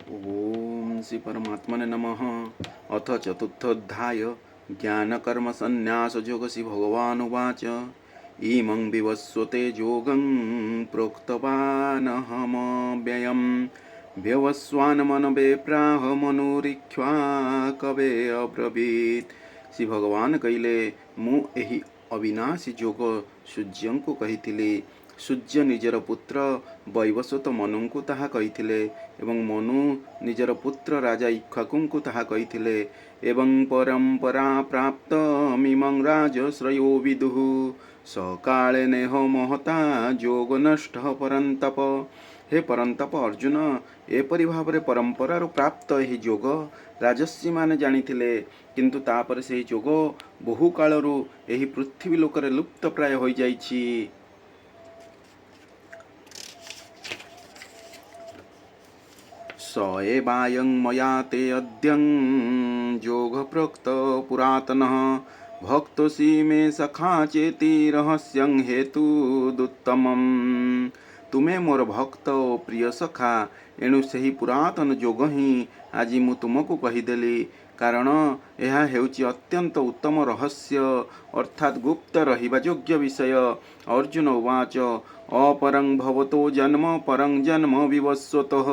ओम श्री परमात्मने नमः। अथ चतुर्थोऽध्याय ज्ञानकर्मसन्न्यासयोग। श्री भगवानुवाच इमं विवस्वते योगं प्रोक्तवानहमव्ययं व्यवस्वान्मनवे प्राह मनुरीक्ष्वा कवे अब्रवीत्। श्री भगवान कहिले मु एही अविनाशी जोग सूर्य को कही। सूर्य निजर पुत्र वैवस्वत मनु को ताहा कही एवं मनु निजर पुत्र राजा इक्ष्वाकु ताहा कही। एवं परंपरा प्राप्त मिमं राजश्रयो विदुः सकाले नेह महता जोग नष्ट परंतप। हे परंतप अर्जुन, एपरि भाव परंपरार प्राप्त यही जोग राजस्वी माने जानिथिले, किंतु तापर से जोग बहु कालरू एही पृथ्वी लोकरे लुप्त प्राय हो जाइछि। स एवायं मया ते अद्यं जोग प्रोक्त पुरातनः भक्तोऽसि मे सखा चेति रहस्यं हेतुदुत्तमम्। तुमे मोर भक्त ओ प्रिय सखा, एणु सही पुरातन जोग ही आज मु तुमको कहीदेली, कारण यह हेउची अत्यंत उत्तम रहस्य अर्थात गुप्त रहिबा योग्य विषय। अर्जुन उवाच अपरं भवतो जन्म परं जन्म विवस्वतः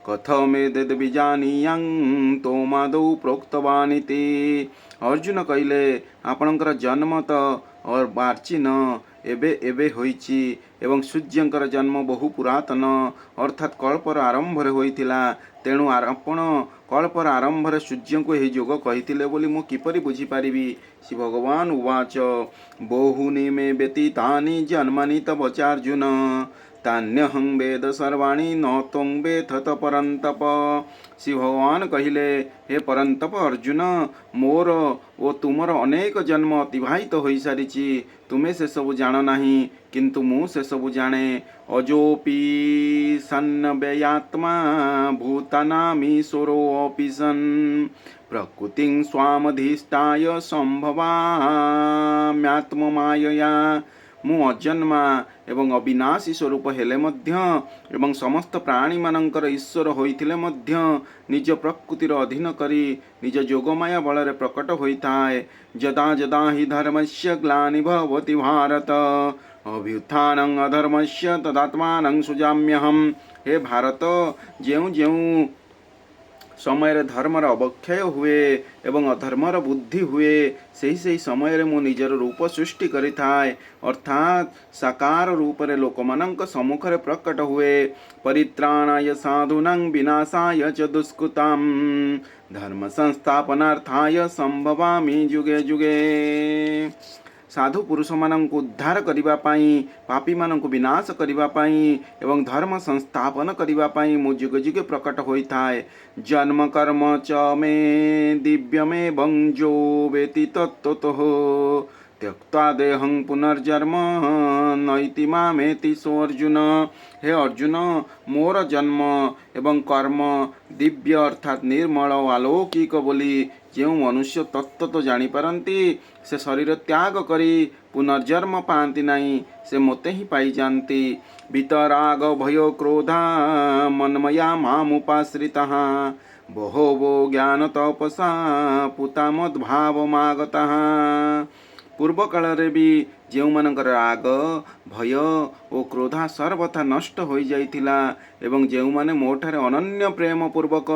कथमेतद् विजानीयां तोमादौ प्रोक्तवानिति। अर्जुन कहिले आपणकर जन्म तो और बार्चिन एबे एबे होइछि एवं सूर्यंकर जन्म बहु पुरातन अर्थात कल्पर आरंभ होइथिला। तेणु आपण कल्पर आरंभ सूर्य को यही जोग कही बोली मु किपरि बुझी पारिबी। श्री भगवान उवाच बहुनि मे व्यतीतानि जन्मानि तव चार्जुन तान्यहं वेद सर्वाणि न त्वं वेत्थ परन्तप। श्री भगवान कहिले हे परंतप अर्जुन, मोर ओ तुमर अनेक जन्म अतिवाहित हो सारिछि, तुमे से सब जान नाही, किंतु मु से सब जाने। अजोपि सन्नव्ययात्मा भूतानामीश्वरोऽपि सन् प्रकृतिं स्वामधिष्ठाय संभवाम्यात्ममायया। मु अजन्मा एवं अविनाशी स्वरूप हेले मध्य एवं समस्त प्राणी मानकर ईश्वर होइथिले मध्य निज प्रकृतिर अधीन करी निज जोगमाया बल प्रकट होइताए। जदा जदा हि धर्मस्य ग्लानि भवति भारत अभ्युत्थानं अधर्मस्य तदात्मानं सुजाम्यहम्। हे भारत, जेउ जेउ समय धर्मर अवक्षय हुए एवं अधर्मर बुद्धि हुए, सही समय मु निजर रूप सृष्टि करिथाए, अर्थात साकार रूप रे लोकमानंक सम्मुखरे प्रकट हुए। परित्राणाय साधूनां विनाशाय च दुष्कृतां धर्म संस्थापनार्थाय संभवामि जुगे जुगे। साधु पुरुष मानक उद्धार करिबा पाई, पापी मानक विनाश करिबा पाई एवं धर्म संस्थापन करिबा पाई मु जुगे जुगे प्रकट होइथाए। जन्म कर्म च मे दिव्यमेवं जो वेति तत्त्वतः त्यक्त्वा देहं पुनर्जन्म नैति मामेति सो अर्जुन। हे अर्जुन, मोर जन्म एवं कर्म दिव्य अर्थात निर्मल अलौकिक बोली जो मनुष्य तत्व तो जानीपारती, से शरीर त्याग करी पुनर्जन्म पाती नहीं, से मोते ही पाई जानती। वितराग भय क्रोधा मन्मया मामुपाश्रिताः बहवो ज्ञान तपसा पुता मद्भावमागताः। पूर्व काल रे भी जो मानकर राग भय और क्रोधा सर्वथा नष्ट हो जाइथिला एवं जो माने मोठारे अनन्य प्रेम पूर्वक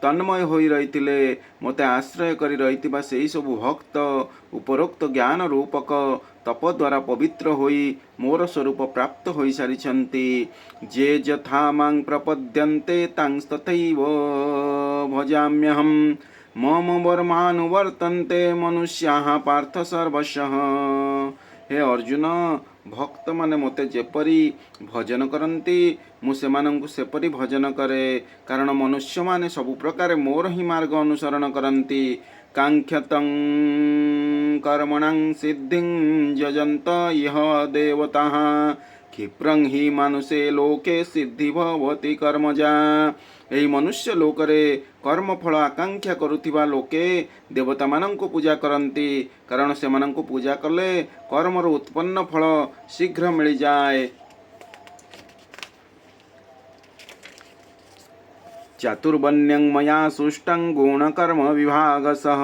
तन्मय होई रहिथिले, मोते आश्रय करी रहिथिबा सेही सब भक्त उपरोक्त ज्ञान रूपक तप द्वारा पवित्र होई मोर स्वरूप प्राप्त होई सारिछन्ति। जे यथा मां प्रपद्यन्ते तां तथैव भजाम्यहम् मम वर्मानुवर्तन्ते मनुष्याः पार्थ सर्वशः। हे अर्जुन, भक्त माने मोते जेपरी भजन करन्ति मु सेमानंकु सेपरी भजन करे, कारण मनुष्य माने सबु प्रकार मोर ही मार्ग अनुसरण करन्ति। कांक्षतं कर्मणां सिद्धिं यजन्त इह देवताः क्षिप्रं हि मानुषे लोके सिद्धि भवति कर्मजा। एही मनुष्य लोकरे कर्म फल आकांक्षा करुथिबा लोके देवता मानंको पूजा करन्ति, कारण से मानंको पूजा कले कर्मर उत्पन्न फल शीघ्र मिल जाए। चातुर्वर्ण्यं मया सृष्टं गुणकर्म विभागशः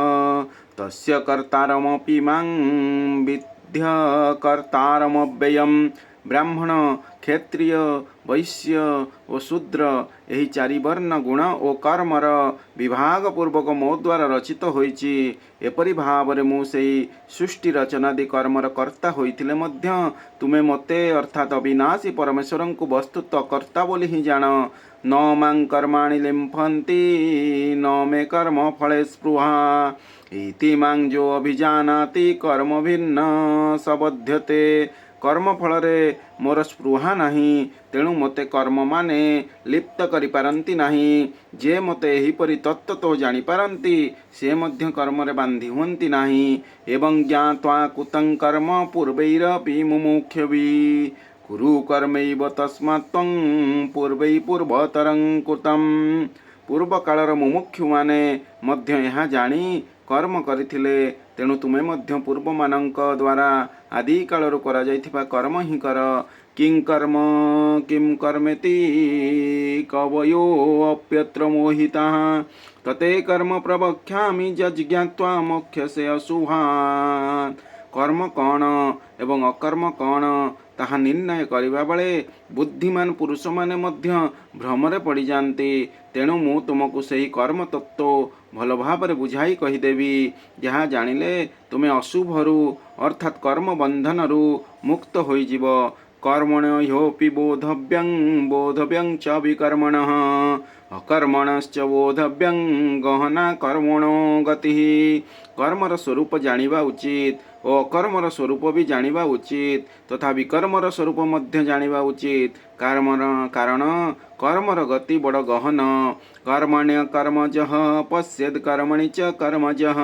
तस्य कर्तारमपि मां विद्य कर्तारमव्ययम्। ब्राह्मण, क्षत्रिय, वैश्य ଓ ଶୂଦ୍ର ଏହି ଚାରି ବର୍ଣ୍ଣ ଗୁଣ ଓ କର୍ମର ବିଭାଗ ପୂର୍ବକ ମୋ ଦ୍ୱାରା ରଚିତ ହୋଇଛି। ଏପରି ଭାବରେ ମୁଁ ସେହି ସୃଷ୍ଟି ରଚନାଦି କର୍ମର କର୍ତ୍ତା ହୋଇଥିଲେ ମଧ୍ୟ ତୁମେ ମୋତେ ଅର୍ଥାତ୍ ଅବିନାଶୀ ପରମେଶ୍ୱରଙ୍କୁ ବସ୍ତୁତଃ କର୍ତ୍ତା ବୋଲି ହିଁ ଜାଣ। ନ ମାଂ କର୍ମାଣି ଲିମ୍ଫନ୍ତି ନ ମେ କର୍ମ ଫଳେ ସ୍ପୃହା ଇତି ମାଂ ଯୋ ଅଭିଜାନାତି କର୍ମ ଭିନ୍ନ ସବଧ୍ୟତେ। କର୍ମ ଫଳରେ ମୋର ସ୍ପୃହା ନାହିଁ, ତେଣୁ ମୋତେ କର୍ମମାନେ ଲିପ୍ତ କରିପାରନ୍ତି ନାହିଁ। ଯେ ମୋତେ ଏହିପରି ତତ୍ତ୍ୱ ଜାଣିପାରନ୍ତି ସେ ମଧ୍ୟ କର୍ମରେ ବାନ୍ଧି ହୁଅନ୍ତି ନାହିଁ। ଏବଂ ଜ୍ଞାତ୍ୱା କୃତଂ କର୍ମ ପୂର୍ବୈରପି ମୁମୁକ୍ଷୁଭିଃ କୁରୁ କର୍ମୈବ ତସ୍ମାତ୍ ତ୍ୱଂ ପୂର୍ବୈ ପୂର୍ବତରଂ କୃତମ୍। ପୂର୍ବ କାଳର ମୁମୁକ୍ଷୁମାନେ ମଧ୍ୟ ଏହା ଜାଣି କର୍ମ କରିଥିଲେ, ତେଣୁ ତୁମେ ମଧ୍ୟ ପୂର୍ବମାନଙ୍କ ଦ୍ୱାରା ଆଦି କାଳରୁ କରାଯାଇଥିବା କର୍ମ ହିଁ କର। କିଂ କର୍ମ କିଂ କର୍ମେତି କବୟୋ ଅପ୍ୟତ୍ର ମୋହିତାଃ ତତେ କର୍ମ ପ୍ରବକ୍ଷ୍ୟାମି ଯଜ୍ଜ୍ଞାତ୍ୱା ମୋକ୍ଷସେ ଅଶୁଭାନ୍। କର୍ମ କ'ଣ ଏବଂ ଅକର୍ମ କ'ଣ ତାହା ନିର୍ଣ୍ଣୟ କରିବା ବେଳେ ବୁଦ୍ଧିମାନ ପୁରୁଷମାନେ ମଧ୍ୟ ଭ୍ରମରେ ପଡ଼ିଯାନ୍ତି। ତେଣୁ ମୁଁ ତୁମକୁ ସେହି କର୍ମ ତତ୍ତ୍ୱ ଭଲ ଭାବରେ ବୁଝାଇ କହିଦେବି, ଯାହା ଜାଣିଲେ ତୁମେ ଅଶୁଭରୁ ଅର୍ଥାତ୍ କର୍ମ ବନ୍ଧନରୁ ମୁକ୍ତ ହୋଇଯିବ। କର୍ମଣ୍ୟ ହ୍ୟୋପି ବୋଧବ୍ୟଂ ଚ ବିକର୍ମଣଃ ଅକର୍ମଣଶ୍ଚ ବୋଧବ୍ୟଂ ଗହନା କର୍ମଣୋ ଗତିଃ। କର୍ମର ସ୍ୱରୂପ ଜାଣିବା ଉଚିତ ଓ ଅକର୍ମର ସ୍ୱରୂପ ବି ଜାଣିବା ଉଚିତ ତଥା ବିକର୍ମର ସ୍ୱରୂପ ମଧ୍ୟ ଜାଣିବା ଉଚିତ। କାରଣ କର୍ମର ଗତି ବଡ଼ ଗହନ। କର୍ମଣ୍ୟ କର୍ମଜଃ ପଶ୍ୟେଦ୍ କର୍ମଣି ଚ କର୍ମଜଃ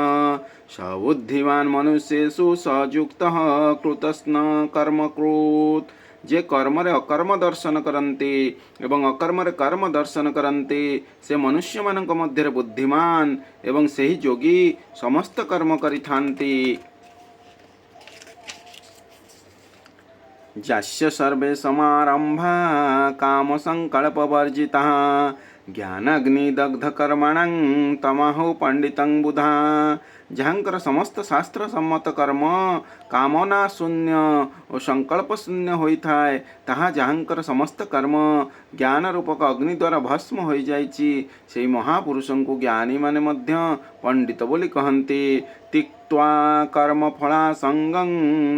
ସବୁଦ୍ଧିମାନ୍ ମନୁଷ୍ୟେଷୁ ସଯୁକ୍ତଃ କୃତସ୍ନ କର୍ମକୃତ୍। ଯେ କର୍ମରେ ଅକର୍ମ ଦର୍ଶନ କରନ୍ତି ଏବଂ ଅକର୍ମରେ କର୍ମ ଦର୍ଶନ କରନ୍ତି ସେ ମନୁଷ୍ୟମାନଙ୍କ ମଧ୍ୟରେ ବୁଦ୍ଧିମାନ ଏବଂ ସେହି ଯୋଗୀ ସମସ୍ତ କର୍ମ କରିଥାନ୍ତି। ଯାସ୍ୟ ସର୍ବେ ସମାରମ୍ଭା କାମ ସଂକଳ୍ପବର୍ଜିତାଃ ଜ୍ଞାନାଗ୍ନିଦଗ୍ଧକର୍ମଣାଂ ତମାହୁ ପଣ୍ଡିତଂ ବୁଧା। ଯାହାଙ୍କର ସମସ୍ତ ଶାସ୍ତ୍ର ସମ୍ମତ କର୍ମ କାମନା ଶୂନ୍ୟ ଓ ସଂକଳ୍ପ ଶୂନ୍ୟ ହୋଇଥାଏ, ତାହା ଯାହାଙ୍କର ସମସ୍ତ କର୍ମ ଜ୍ଞାନ ରୂପକ ଅଗ୍ନି ଦ୍ୱାରା ଭସ୍ମ ହୋଇଯାଇଛି, ସେହି ମହାପୁରୁଷଙ୍କୁ ଜ୍ଞାନୀମାନେ ମଧ୍ୟ ପଣ୍ଡିତ ବୋଲି କହନ୍ତି। ତିକ୍ତ୍ୱା କର୍ମଫଳାସଙ୍ଗଂ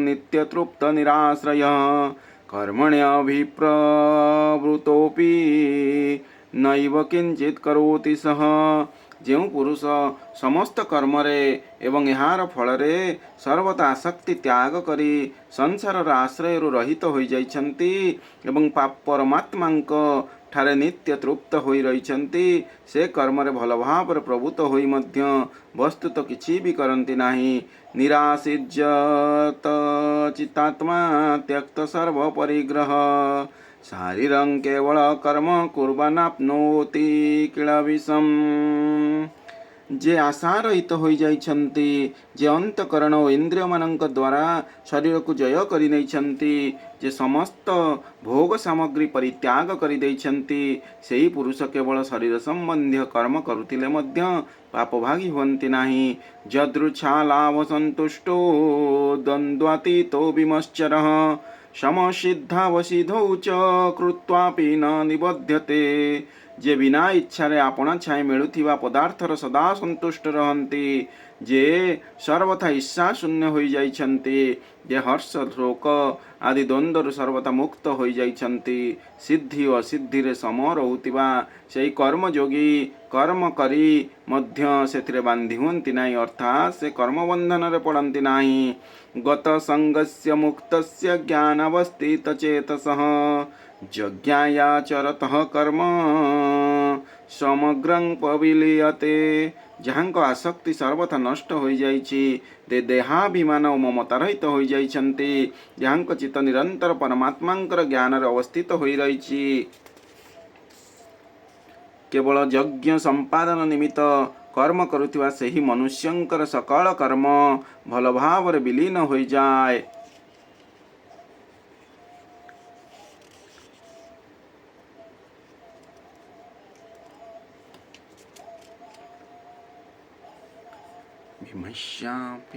ନିତ୍ୟତୃପ୍ତ ନିରାଶ୍ରୟଃ କର୍ମଣ୍ୟଭିପ୍ରବୃତ୍ତୋପି ନୈବ କିଞ୍ଚିତ୍ କରୋତି ସଃ। ଯେଉଁ ପୁରୁଷ ସମସ୍ତ କର୍ମରେ ଏବଂ ଏହାର ଫଳରେ ସର୍ବଦା ଆସକ୍ତି ତ୍ୟାଗ କରି ସଂସାରର ଆଶ୍ରୟରୁ ରହିତ ହୋଇଯାଇଛନ୍ତି ଏବଂ ପରମାତ୍ମାଙ୍କ ଠାରେ ନିତ୍ୟ ତୃପ୍ତ ହୋଇ ରହିଛନ୍ତି, ସେ କର୍ମରେ ଭଲ ଭାବରେ ପ୍ରବୃତ୍ତ ହୋଇ ମଧ୍ୟ ବସ୍ତୁତଃ କିଛି ବି କରନ୍ତି ନାହିଁ। ନିରାଶିର୍ଯ୍ୟତ ଚିତ୍ତାତ୍ମା ତ୍ୟକ୍ତ ସର୍ବ ପରିଗ୍ରହ ଶାରୀରଂ କେବଳ କର୍ମ କୁର୍ବାନାପ୍ନୋତି କିଳବିଷମ୍। ଯେ ଆଶାରହିତ ହୋଇଯାଇଛନ୍ତି, ଯେ ଅନ୍ତଃକରଣ ଓ ଇନ୍ଦ୍ରିୟମାନଙ୍କ ଦ୍ୱାରା ଶରୀରକୁ ଜୟ କରିନେଇଛନ୍ତି, ଯେ ସମସ୍ତ ଭୋଗ ସାମଗ୍ରୀ ପରିତ୍ୟାଗ କରିଦେଇଛନ୍ତି, ସେହି ପୁରୁଷ କେବଳ ଶରୀର ସମ୍ବନ୍ଧୀୟ କର୍ମ କରୁଥିଲେ ମଧ୍ୟ ପାପଭାଗୀ ହୁଅନ୍ତି ନାହିଁ। ଯଦୃଚ୍ଛା ଲାଭ ସନ୍ତୁଷ୍ଟୋ ଦ୍ୱନ୍ଦ୍ୱାତୀତୋ ବିମଶ୍ଚରଃ ସମସିଦ୍ଧାବସିଧୌ ଚ କୃତ୍ୱାପି ନ ନିବଧ୍ୟତେ। ଯେ ବିନା ଇଚ୍ଛାରେ ଆପଣା ଛାଏଁ ମିଳୁଥିବା ପଦାର୍ଥର ସଦା ସନ୍ତୁଷ୍ଟ ରହନ୍ତି, ଯେ ସର୍ବଥା ଇଚ୍ଛା ଶୂନ୍ୟ ହୋଇଯାଇଛନ୍ତି, ଯେ ହର୍ଷ ଶୋକ ଆଦି ଦ୍ୱନ୍ଦ୍ୱରୁ ସର୍ବଥା ମୁକ୍ତ ହୋଇଯାଇଛନ୍ତି, ସିଦ୍ଧି ଓ ଅସିଦ୍ଧିରେ ସମ ରହୁଥିବା ସେହି କର୍ମଯୋଗୀ କର୍ମ କରି ମଧ୍ୟ ସେଥିରେ ବାନ୍ଧି ହୁଅନ୍ତି ନାହିଁ, ଅର୍ଥାତ୍ ସେ କର୍ମବନ୍ଧନରେ ପଡ଼ନ୍ତି ନାହିଁ। ଗତ ସଙ୍ଗସ୍ୟ ମୁକ୍ତସ୍ୟ ଜ୍ଞାନାବସ୍ଥିତ ଚେତସଃ ଯଜ୍ଞାୟାଚରତଃ କର୍ମ ସମଗ୍ରଂ ପବିଲିୟତେ। ଯାହାଙ୍କ ଆସକ୍ତି ସର୍ବଥା ନଷ୍ଟ ହୋଇଯାଇଛି, ଦେହାଭିମାନ ଓ ମମତା ରହିତ ହୋଇଯାଇଛନ୍ତି, ଯାହାଙ୍କ ଚିତ୍ତ ନିରନ୍ତର ପରମାତ୍ମାଙ୍କର ଜ୍ଞାନରେ ଅବସ୍ଥିତ ହୋଇ ରହିଛି, କେବଳ ଯଜ୍ଞ ସମ୍ପାଦନ ନିମିତ୍ତ କର୍ମ କରୁଥିବା ସେହି ମନୁଷ୍ୟଙ୍କର ସକଳ କର୍ମ ଭଲ ଭାବରେ ବିଲୀନ ହୋଇଯାଏ। भीमस्यापि